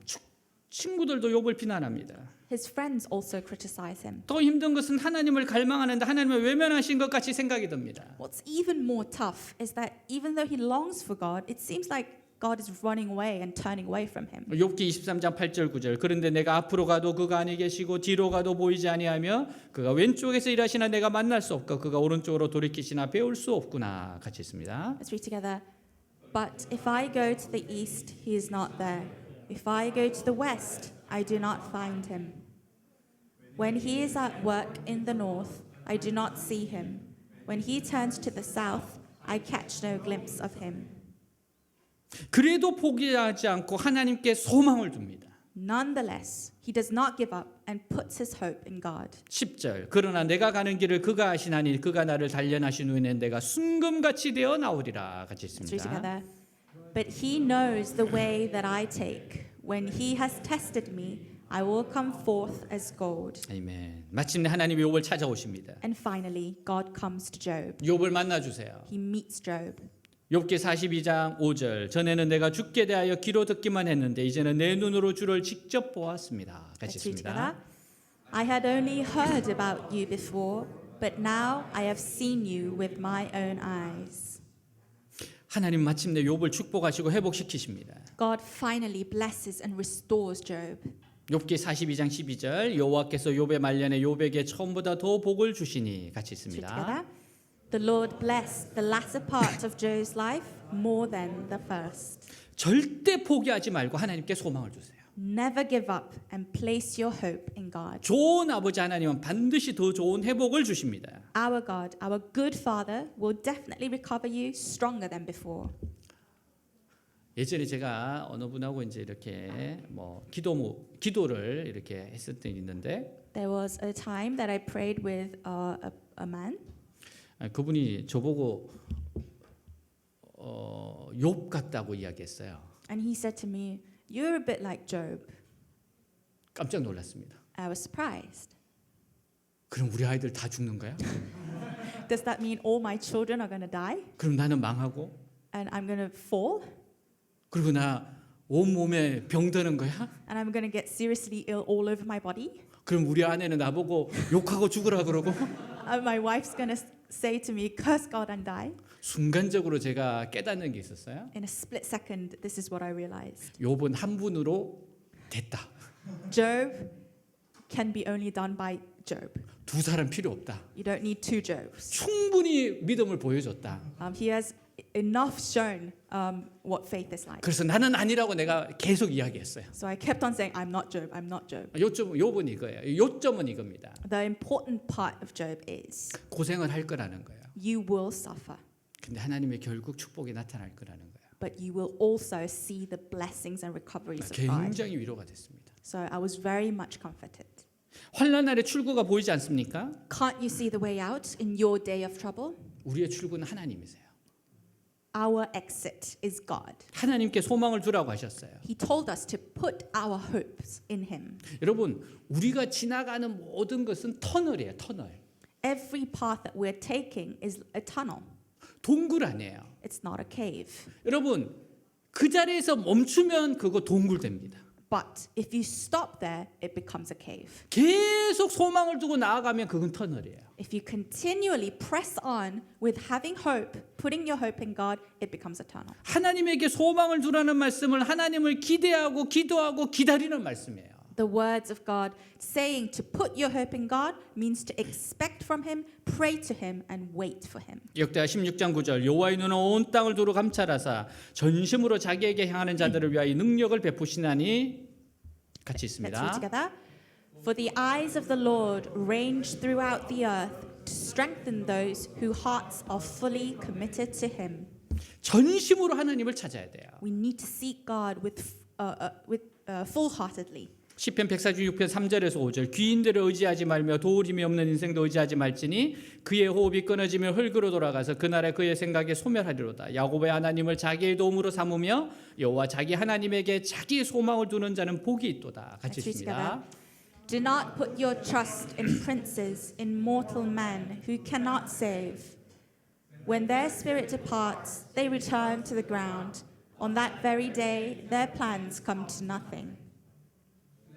A: 친구들도 욥을 비난합니다.
B: His friends also criticize him.
A: 더 힘든 것은 하나님을 갈망하는데 하나님을 외면하신 것 같이 생각이 듭니다.
B: What's even more tough is that even though he longs for God, it seems like God is running away and turning away from him.
A: 욥기 23장 8절 9절 그런데 내가 앞으로 가도 그가 아니 계시고 뒤로 가도 보이지 아니하며 그가 왼쪽에서 일하시나 내가 만날 수 없고 그가 오른쪽으로 돌이키시나 배울 수 없구나. 같이 있습니다.
B: Let's read together. But if I go to the east, he is not there. If I go to the west, I do not find him. When he is at work in the north, I do not see him. When he turns to the south, I catch no glimpse of him.
A: 그래도 포기하지 않고 하나님께 소망을 둡니다.
B: Nonetheless, he does not give up and puts his hope in God.
A: 10절 그러나 내가 가는 길을 그가 아시나니 그가 나를 단련하신 후에는 내가 순금같이 되어 나오리라. 같이
B: Let's read
A: 있습니다.
B: together. But he knows the way that I take. When he has tested me, I will come forth as gold.
A: 아멘. 마침내 하나님이 욥을 찾아오십니다.
B: And finally, God comes to Job.
A: 욥을 만나 주세요.
B: He meets Job.
A: 욥기 42장 5절 전에는 내가 죽게 대하여 귀로 듣기만 했는데 이제는 내 눈으로 주를 직접 보았습니다. 같이
B: Let's read
A: 있습니다.
B: together. I had only heard about you before, but now I have seen you with my own eyes.
A: 하나님 마침내 욥을 축복하시고 회복시키십니다.
B: God finally blesses and restores Job.
A: 욥기 42장 12절 여호와께서 욥의 말년에 욥에게 처음보다 더 복을 주시니. 같이
B: Let's read
A: 있습니다.
B: together. The Lord blessed the latter part of Job's life more than the first.
A: 절대 포기하지 말고 하나님께 소망을 주세요.
B: Never give up and place your hope in God.
A: 좋은 아버지 하나님은 반드시 더 좋은 회복을 주십니다.
B: Our God, our good Father, will definitely recover you stronger than before.
A: 예전에 제가 어느 분하고 이제 이렇게 기도를 이렇게 했을 때 있는데
B: There was a time that I prayed with a man.
A: 그분이 저보고 욥 같다고 이야기했어요.
B: And he said to me, "You're a bit like Job."
A: 깜짝 놀랐습니다.
B: I was surprised.
A: 그럼 우리 아이들 다 죽는 거야?
B: Does that mean all my children are going to die
A: 그럼 나는 망하고?
B: and I'm going to fall
A: 그리고 나 온몸에 병드는 거야?
B: and I'm going to get seriously ill all over my body?
A: 그럼 우리 아내는 나보고 욕하고 죽으라 그러고?
B: My wife's going to say to me, "Curse God and die."
A: 순간적으로 제가 깨닫는 게 있었어요.
B: In a split second, this is what I realized.
A: 욥은 한 분으로 됐다.
B: Job can be only done by Job.
A: 두 사람 필요 없다.
B: You don't need two Jobs.
A: 충분히 믿음을 보여줬다.
B: He has enough shown what faith is like.
A: 그래서 나는 아니라고 내가 계속 이야기했어요.
B: So I kept on saying, "I'm not Job. I'm not Job."
A: 욥은 이거예요. 요점은 이겁니다.
B: The important part of Job is
A: 고생을 할 거라는 거예요.
B: you will suffer,
A: 근데 하나님의 결국 축복이 나타날 거라는 거예요.
B: but you will also see the blessings and recoveries of God.
A: 굉장히 위로가 됐습니다.
B: So I was very much comforted.
A: 환난 날의 출구가 보이지 않습니까?
B: Can't you see the way out in your day of trouble?
A: 우리의 출구는 하나님이세요.
B: Our exit is God.
A: 하나님께 소망을 두라고 하셨어요.
B: He told us to put our hopes in Him.
A: 여러분, 우리가 지나가는 모든 것은 터널이에요. 터널.
B: Every path that we're taking is a tunnel.
A: 동굴 아니에요.
B: It's not a cave.
A: 여러분, 그 자리에서 멈추면 그거 동굴 됩니다.
B: But if you stop there, it becomes a cave.
A: 계속 소망을 두고 나아가면 그건 터널이에요.
B: If you continually press on with having hope, putting your hope in God, it becomes a tunnel.
A: 하나님에게 소망을 두라는 말씀을 하나님을 기대하고 기도하고 기다리는 말씀이에요.
B: The words of God saying to put your hope in God means to expect from Him, pray to Him, and wait for Him.
A: 역대하 16장 9절 여호와의 눈은 온 땅을 두루 감찰하사 전심으로 자기에게 향하는 자들을 위하여 능력을 베푸시나니. 같이
B: Let's
A: 있습니다.
B: read together. For the eyes of the Lord range throughout the earth to strengthen those whose hearts are fully committed to Him.
A: 전심으로 하나님을 찾아야 돼요.
B: We need to seek God full-heartedly.
A: 시편 146편 3절에서 5절 귀인들을 의지하지 말며 도우림이 없는 인생도 의지하지 말지니 그의 호흡이 끊어지며 흙으로 돌아가서 그날에 그의 생각이 소멸하리로다. 야곱의 하나님을 자기의 도움으로 삼으며 여호와 자기 하나님에게 자기의 소망을 두는 자는 복이 있도다. 같이
B: Let's read
A: 읽습니다.
B: Do not put your trust in princes, in mortal men who cannot save. When their spirit departs, they return to the ground. On that very day, their plans come to nothing.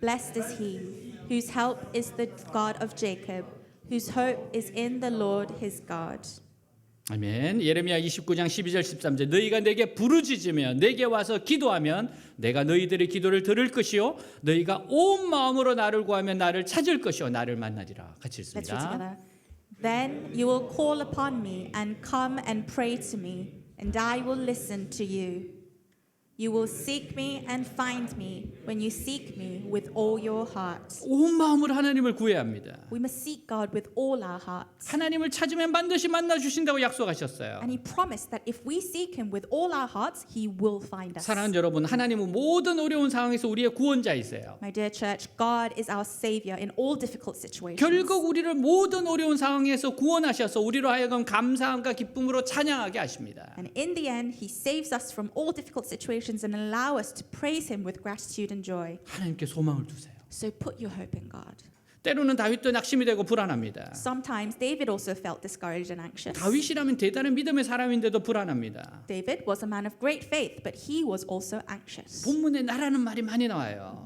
B: Blessed is he whose help is the God of Jacob, whose hope is in the Lord his God.
A: 아멘. 예레미야 29장 12절 13절 너희가 내게 부르짖으며 내게 와서 기도하면 내가 너희들의 기도를 들을 것이요 너희가 온 마음으로 나를 구하면 나를 찾을 것이요 나를 만나리라. 같이
B: Let's read
A: 읽습니다.
B: together. Then you will call upon me and come and pray to me, and I will listen to you. You will seek me and find me when you seek me with all your heart.
A: 온 마음으로 하나님을 구해야 합니다.
B: We must seek God with all our hearts.
A: 하나님을 찾으면 반드시 만나 주신다고 약속하셨어요.
B: And He promised that if we seek Him with all our hearts, He will find us.
A: 사랑하는 여러분, 하나님은 모든 어려운 상황에서 우리의 구원자이세요.
B: My dear church, God is our Savior in all difficult situations.
A: 결국 우리를 모든 어려운 상황에서 구원하셔서 우리로 하여금 감사함과 기쁨으로 찬양하게 하십니다.
B: And in the end, He saves us from all difficult situations and allow us to praise Him with gratitude and joy.
A: 하나님께 소망을 두세요.
B: So put your hope in God.
A: 때로는 다윗도 낙심이 되고 불안합니다.
B: Sometimes David also felt discouraged and anxious.
A: 다윗이라면 대단한 믿음의 사람인데도 불안합니다.
B: David was a man of great faith, but he was also anxious.
A: 본문에 나라는 말이 많이 나와요.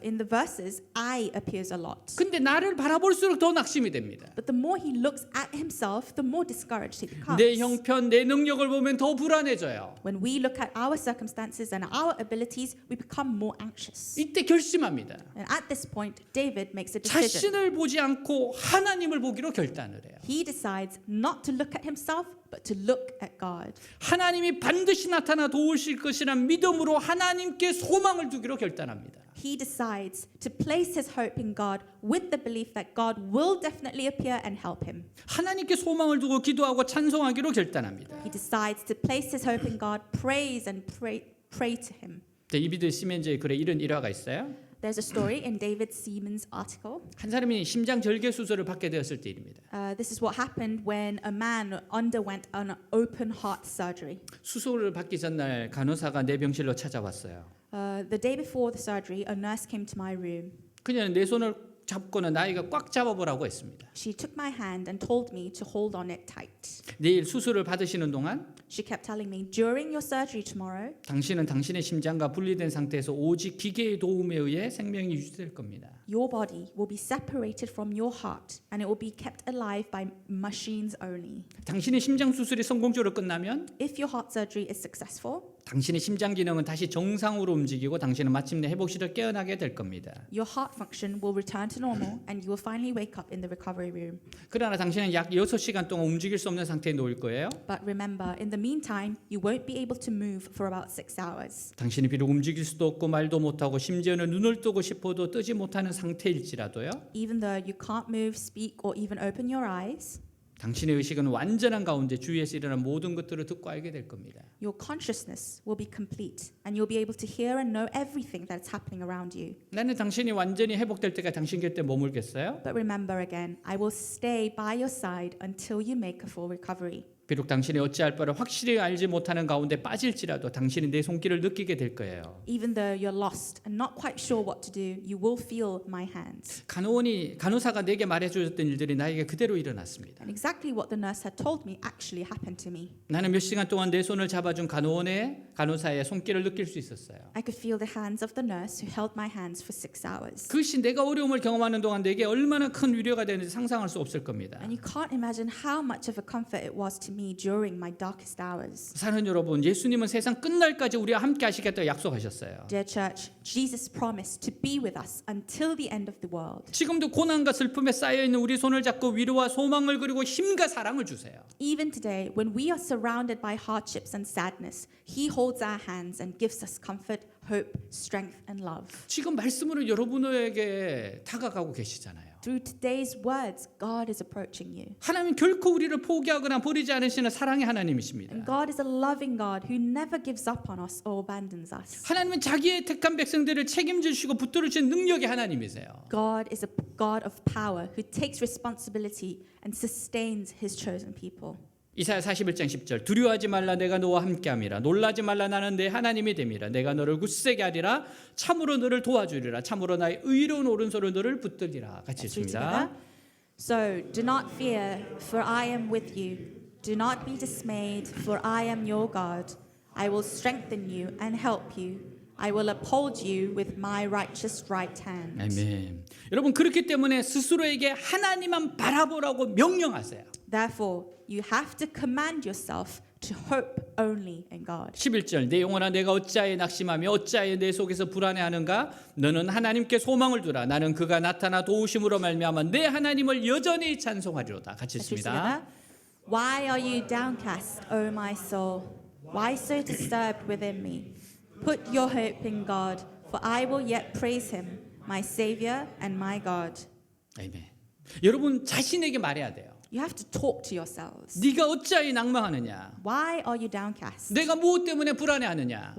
B: In the verses, I appears a lot.
A: 근데 나를 바라볼수록 더 낙심이 됩니다.
B: But the more he looks at himself, the more discouraged he becomes.
A: 내 형편, 내 능력을 보면 더 불안해져요.
B: When we look at our circumstances and our abilities, we become more anxious.
A: 이때 결심합니다.
B: And at this point, David makes a decision.
A: 자신을 보지 않고 하나님을 보기로 결단을 해요.
B: He decides not to look at himself, but to look at God.
A: 하나님이 반드시 나타나 도우실 것이란 믿음으로 하나님께 소망을 두기로 결단합니다.
B: He decides to place his hope in God with the belief that God will definitely appear and help him.
A: 하나님께 소망을 두고 기도하고 찬송하기로 결단합니다.
B: He decides to place his hope in God, praise and pray to him.
A: 데이비드 시멘즈의 글에 이런 일화가 있어요.
B: There's a story in David Seaman's article.
A: 한 사람이 심장 절개 수술을 받게 되었을 때입니다.
B: This is what happened when a man underwent an open heart surgery.
A: 수술을 받기 전날 간호사가 내 병실로 찾아왔어요.
B: The day before the surgery, a nurse came to my room.
A: 그녀는 내 손을 잡고는 나이가 꽉 잡아보라고 했습니다.
B: She took my hand and told me to hold on it tight.
A: 내일 수술을 받으시는 동안
B: She kept telling me, during your surgery tomorrow,
A: 당신은 당신의 심장과 분리된 상태에서 오직 기계의 도움에 의해 생명이 유지될 겁니다.
B: your body will be separated from your heart and it will be kept alive by machines only.
A: 당신의 심장 수술이 성공적으로 끝나면
B: If your heart surgery is successful,
A: 당신의 심장 기능은 다시 정상으로 움직이고 당신은 마침내 회복실을 깨어나게 될 겁니다.
B: your heart function will return to normal and you will finally wake up in the recovery room.
A: 그러나 당신은 약 6시간 동안 움직일 수 없는 상태에 놓일 거예요.
B: But remember, in the meantime, you won't be able to move for about 6 hours.
A: 당신이 비록 움직일 수도 없고 말도 못하고 심지어는 눈을 뜨고 싶어도 뜨지 못하는 상태일지라도요.
B: Even though you can't move, speak, or even open your eyes,
A: 당신의 의식은 완전한 가운데 주위에서 일어난 모든 것들을 듣고 알게 될 겁니다.
B: your consciousness will be complete and you'll be able to hear and know everything that's happening around you.
A: 나는 당신이 완전히 회복될 때까지 당신 곁에 머물겠어요?
B: But remember again, I will stay by your side until you make a full recovery.
A: 비록 당신이 어찌할 바를 확실히 알지 못하는 가운데 빠질지라도 당신이 내 손길을 느끼게 될 거예요.
B: Even though you're lost and not quite sure what to do, you will feel my hands.
A: 간호사가 내게 말해주었던 일들이 나에게 그대로 일어났습니다.
B: And exactly what the nurse had told me actually happened to me.
A: 나는 몇 시간 동안 내 손을 잡아준 간호사의 손길을 느낄 수 있었어요.
B: I could feel the hands of the nurse who held my hands for 6 hours.
A: 그것이 내가 어려움을 경험하는 동안 내게 얼마나 큰 위로가 되는지 상상할 수 없을 겁니다.
B: And you can't imagine how much of a comfort it was to to me during my darkest hours.
A: 사랑하는 여러분, 예수님은 세상 끝날까지 우리와 함께 하시겠다고 약속하셨어요.
B: Dear church, Jesus promised to be with us until the end of the world.
A: 지금도 고난과 슬픔에 쌓여있는 우리 손을 잡고 위로와 소망을 그리고 힘과 사랑을 주세요.
B: Even today, when we are surrounded by hardships and sadness, He holds our hands and gives us comfort, hope, strength, and love.
A: 지금 말씀으로 여러분에게 다가가고 계시잖아요.
B: Through today's words, God is approaching you.
A: 하나님 결코 우리를 포기하거나 버리지 않으시는 사랑의 하나님이십니다.
B: And God is a loving God who never gives up on us or abandons us.
A: 하나님은 자기의 택한 백성들을 책임지시고 붙들어 주신 능력의 하나님이세요.
B: God is a God of power who takes responsibility and sustains His chosen people.
A: 이사야 41장 10절 두려워하지 말라 내가 너와 함께함이라 놀라지 말라 나는 내 하나님이 됨이라 내가 너를 굳세게 하리라 참으로 너를 도와주리라 참으로 나의 의로운 오른손으로 너를 붙들리라 같이
B: Let's read
A: 읽습니다.
B: together. So do not fear, for I am with you. Do not be dismayed, for I am your God. I will strengthen you and help you. I will uphold you with my righteous right hand.
A: 아멘. 여러분 그렇기 때문에 스스로에게 하나님만 바라보라고 명령하세요.
B: Therefore, you have to command yourself to hope only in God.
A: 11절 내 영혼아 내가 어찌하여 낙심하며 어찌하여 내 속에서 불안해하는가 너는 하나님께 소망을 두라 나는 그가 나타나 도우심으로 말미암아 내 하나님을 여전히 찬송하리로다 같이
B: Let's read
A: 읽습니다.
B: together. Why are you downcast, O my soul? Why so disturbed within me? Put your hope in God, for I will yet praise Him, my Savior and my God.
A: 아멘. 여러분 자신에게 말해야 돼요.
B: You have to talk to yourselves.
A: 네가 어찌하여 낭망하느냐?
B: Why are you downcast?
A: 내가 무엇 때문에 불안해하느냐?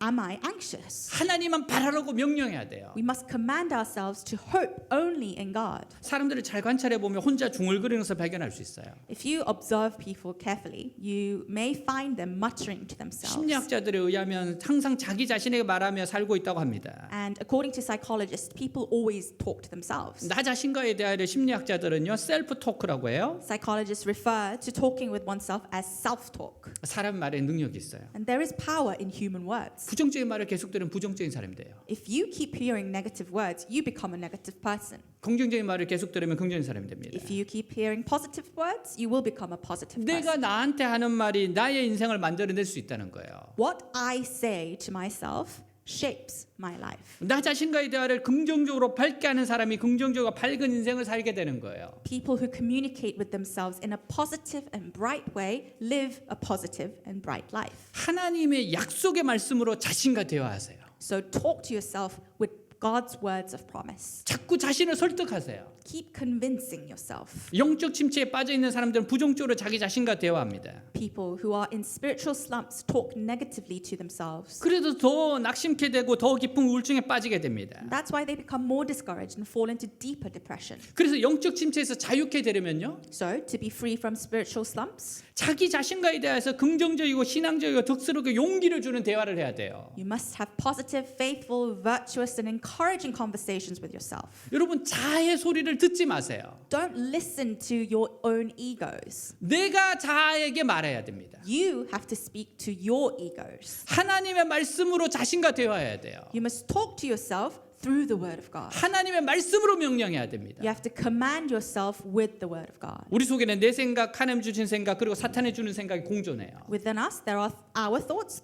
B: Am I anxious?
A: 하나님만 바라라고 명령해야 돼요.
B: We must command ourselves to hope only in God.
A: 사람들을 잘 관찰해 보면 혼자 중얼거리는 것을 발견할 수 있어요.
B: If you observe people carefully, you may find them muttering to themselves.
A: 심리학자들에 의하면 항상 자기 자신에게 말하며 살고 있다고 합니다.
B: And according to psychologists, people always talk to themselves.
A: 나 자신과에 대하여 심리학자들은요 셀프 토크라고 해요.
B: Psychologists refer to talking with oneself as self-talk.
A: 사람 말에 능력이 있어요.
B: And there is power in human words.
A: 부정적인 말을 계속 들으면 부정적인 사람이 돼요.
B: If you keep hearing negative words, you become a negative person.
A: 긍정적인 말을 계속 들으면 긍정적인 사람이 됩니다.
B: If you keep hearing positive words, you will become a positive
A: 내가
B: person.
A: 나한테 하는 말이 나의 인생을 만들어낼 수 있다는 거예요.
B: What I say to myself shapes my life.
A: 나 자신과의 대화를 긍정적으로 밝게 하는 사람이 긍정적으로 밝은 인생을 살게 되는 거예요.
B: People who communicate with themselves in a positive and bright way live a positive and bright life.
A: 하나님의 약속의 말씀으로 자신과 대화하세요.
B: So talk to yourself with God's words of promise.
A: 자꾸 자신을 설득하세요.
B: Keep convincing yourself.
A: 영적 침체에 빠져 있는 사람들은 부정적으로 자기 자신과 대화합니다.
B: People who are in spiritual slumps talk negatively to themselves.
A: 그래도 더 낙심케 되고 더 깊은 우울증에 빠지게 됩니다.
B: That's why they become more discouraged and fall into deeper depression.
A: 그래서 영적 침체에서 자유케 되려면요.
B: So, to be free from spiritual slumps,
A: 자기 자신과에 대해서 긍정적이고 신앙적이고 덕스럽게 용기를 주는 대화를 해야 돼요.
B: you must have positive, faithful, virtuous, and encouraging conversations with yourself.
A: 여러분 자아의 소리를 듣지 마세요.
B: Don't listen to your own egos.
A: 내가 자아에게 말해야 됩니다.
B: You have to speak to your egos.
A: 하나님의 말씀으로 자신과 대화해야 돼요.
B: You must talk to yourself through the word of God.
A: 하나님의 말씀으로 명령해야 됩니다.
B: You have to command yourself with the word of God.
A: 우리 속에는 내 생각, 하나님 주신 생각, 그리고 사탄이 주는 생각이 공존해요.
B: Within us, there are our thoughts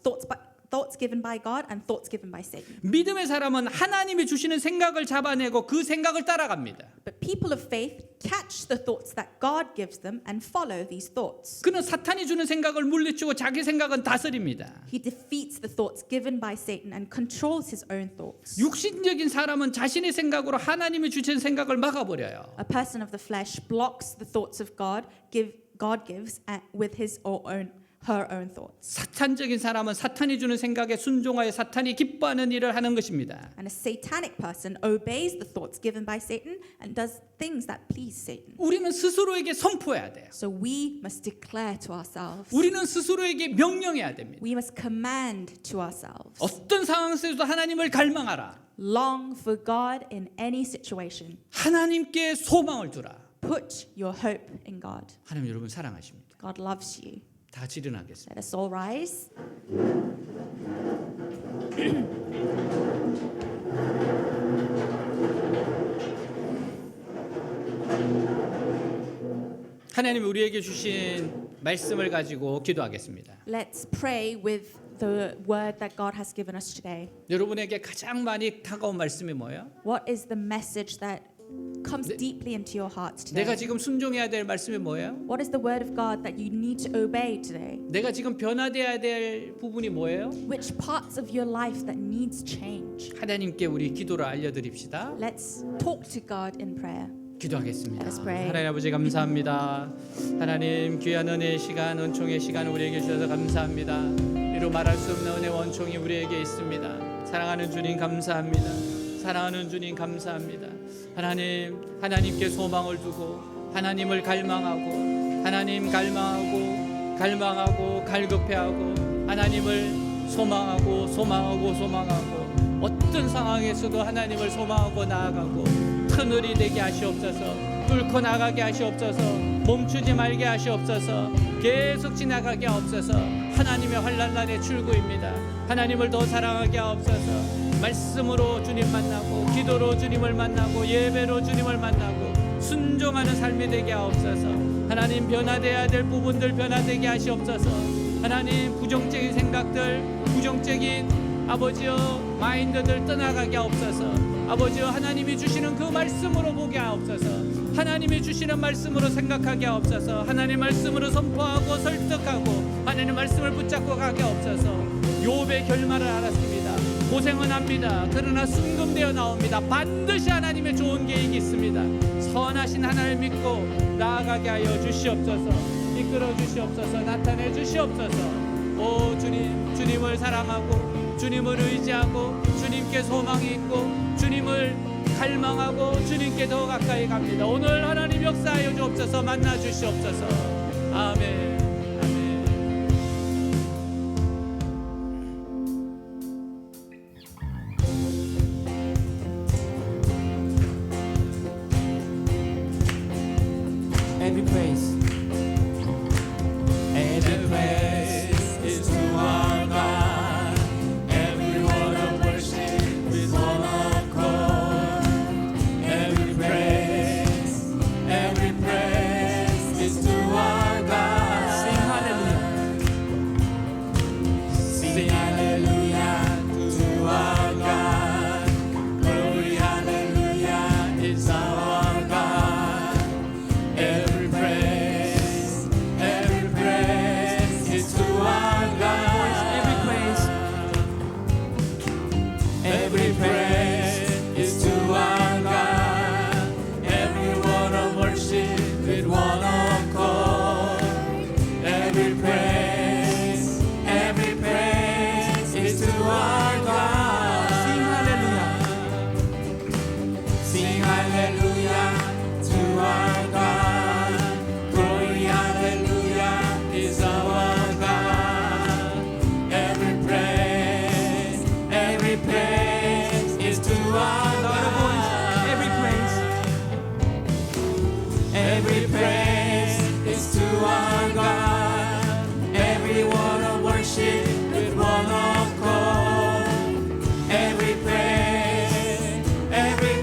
B: given by God and thoughts given by Satan.
A: 믿음의 사람은 하나님이 주시는 생각을 잡아내고 그 생각을 따라갑니다.
B: But people of faith catch the thoughts that God gives them and follow these thoughts.
A: 그는 사탄이 주는 생각을 물리치고 자기 생각은 다스립니다.
B: He defeats the thoughts given by Satan and controls his own thoughts.
A: 육신적인 사람은 자신의 생각으로 하나님이 주신 생각을 막아버려요.
B: A person of the flesh blocks the thoughts of God gives with his or her own thoughts.
A: 사탄적인 사람은 사탄이 주는 생각에 순종하여 사탄이 기뻐하는 일을 하는 것입니다.
B: And a satanic person obeys the thoughts given by Satan and does things that please Satan.
A: 우리는 스스로에게 선포해야 돼요.
B: So we must declare to ourselves.
A: 우리는 스스로에게 명령해야 됩니다.
B: We must command to ourselves.
A: 어떤 상황 속에서도 하나님을 갈망하라.
B: Long for God in any situation.
A: 하나님께 소망을 두라.
B: Put your hope in God.
A: 하나님 여러분 사랑하십니다.
B: God loves you.
A: 다 같이 일어나겠습니다.
B: Let us all rise.
A: 하나님이 우리에게 주신 말씀을 가지고 기도하겠습니다.
B: Let's pray with the word that God has given us today.
A: 여러분에게 가장 많이 다가온 말씀이 뭐예요?
B: What is the message that comes deeply into your heart today?
A: 내가 지금 순종해야 될 말씀이 뭐예요?
B: What is the word of God that you need to obey today?
A: 내가 지금 변화돼야 될 부분이 뭐예요?
B: Which parts of your life that needs change?
A: 하나님께 우리 기도를 알려드립시다.
B: Let's talk to God in prayer.
A: 기도하겠습니다.
B: Let's pray.
A: 하나님 아버지 감사합니다. 하나님 귀한 은혜의 시간, 은총의 시간 우리에게 주셔서 감사합니다. 이루 말할 수 없는 은혜 원총이 우리에게 있습니다. 사랑하는 주님 감사합니다. 사랑하는 주님 감사합니다. 하나님께 소망을 두고 하나님을 갈망하고 하나님 갈망하고 갈급해하고 하나님을 소망하고 어떤 상황에서도 하나님을 소망하고 나아가고 터널이 되게 하시옵소서. 뚫고 나가게 하시옵소서. 멈추지 말게 하시옵소서. 계속 지나가게 하옵소서. 하나님의 환난날의 출구입니다. 하나님을 더 사랑하게 하옵소서. 말씀으로 주님 만나고 기도로 주님을 만나고 예배로 주님을 만나고 순종하는 삶이 되게 하옵소서. 하나님 변화돼야 될 부분들 변화되게 하시옵소서. 하나님 부정적인 생각들 부정적인 아버지여 마인드들 떠나가게 하옵소서. 아버지여 하나님이 주시는 그 말씀으로 보게 하옵소서. 하나님이 주시는 말씀으로 생각하게 하옵소서. 하나님 말씀으로 선포하고 설득하고 하나님 말씀을 붙잡고 가게 하옵소서. 욥의 결말을 알았습니다. 고생은 합니다. 그러나 순금되어 나옵니다. 반드시 하나님의 좋은 계획이 있습니다. 선하신 하나님을 믿고 나아가게 하여 주시옵소서. 이끌어 주시옵소서. 나타내 주시옵소서. 오 주님, 주님을 사랑하고 주님을 의지하고 주님께 소망이 있고 주님을 갈망하고 주님께 더 가까이 갑니다. 오늘 하나님 역사하여 주옵소서. 만나 주시옵소서. 아멘.
C: Every praise is to our God. Every word of worship with one accord. Every praise is to our God. Sing hallelujah. Sing hallelujah to our God. Glory hallelujah is our God. Every praise is to our God. Every praise is to our God. Every word of worship with one accord. Every praise is to our God. Sing hallelujah. Sing hallelujah to our God. Glory hallelujah is our God. Every praise is to our God. Every praise is to our God. Every word of worship with one accord. Every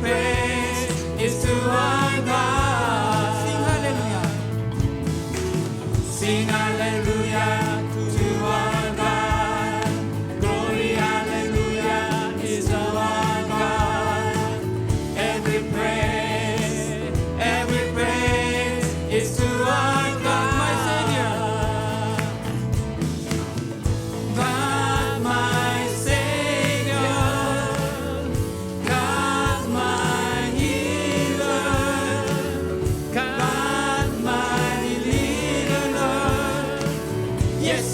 C: praise is to our God. Sing hallelujah. Sing hallelujah to our God. Glory hallelujah is our God. Every praise is to our God, my Savior. God, my Savior. God, my healer. God, my deliverer. Yes,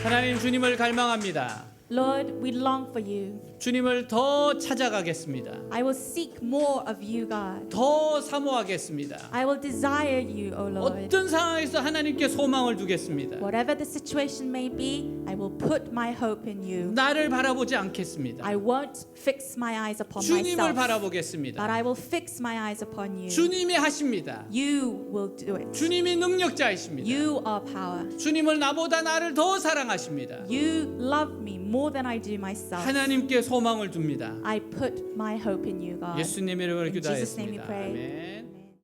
A: 하나님 주님을 갈망합니다.
B: Lord, we long for you.
A: 주님을 더 찾아가겠습니다.
B: I will seek more of you, God.
A: 더 사모하겠습니다.
B: I will desire you, O Lord.
A: 어떤 상황에서 하나님께 소망을 두겠습니다.
B: Whatever the situation may be, I will put my hope in you.
A: 나를 바라보지 않겠습니다.
B: I won't fix my eyes upon
A: 주님을
B: myself,
A: 바라보겠습니다.
B: but I will fix my eyes upon you.
A: 주님이 하십니다.
B: You will do it.
A: 주님이 능력자이십니다.
B: You are power.
A: 주님은 나보다 나를 더 사랑하십니다.
B: You love me more than I do myself.
A: 하나님께 소망을 둡니다.
B: I put my hope in you, God.
A: 예수님의 이름으로
B: In Jesus' name we
A: 기도하였습니다.
B: pray.
A: 아멘.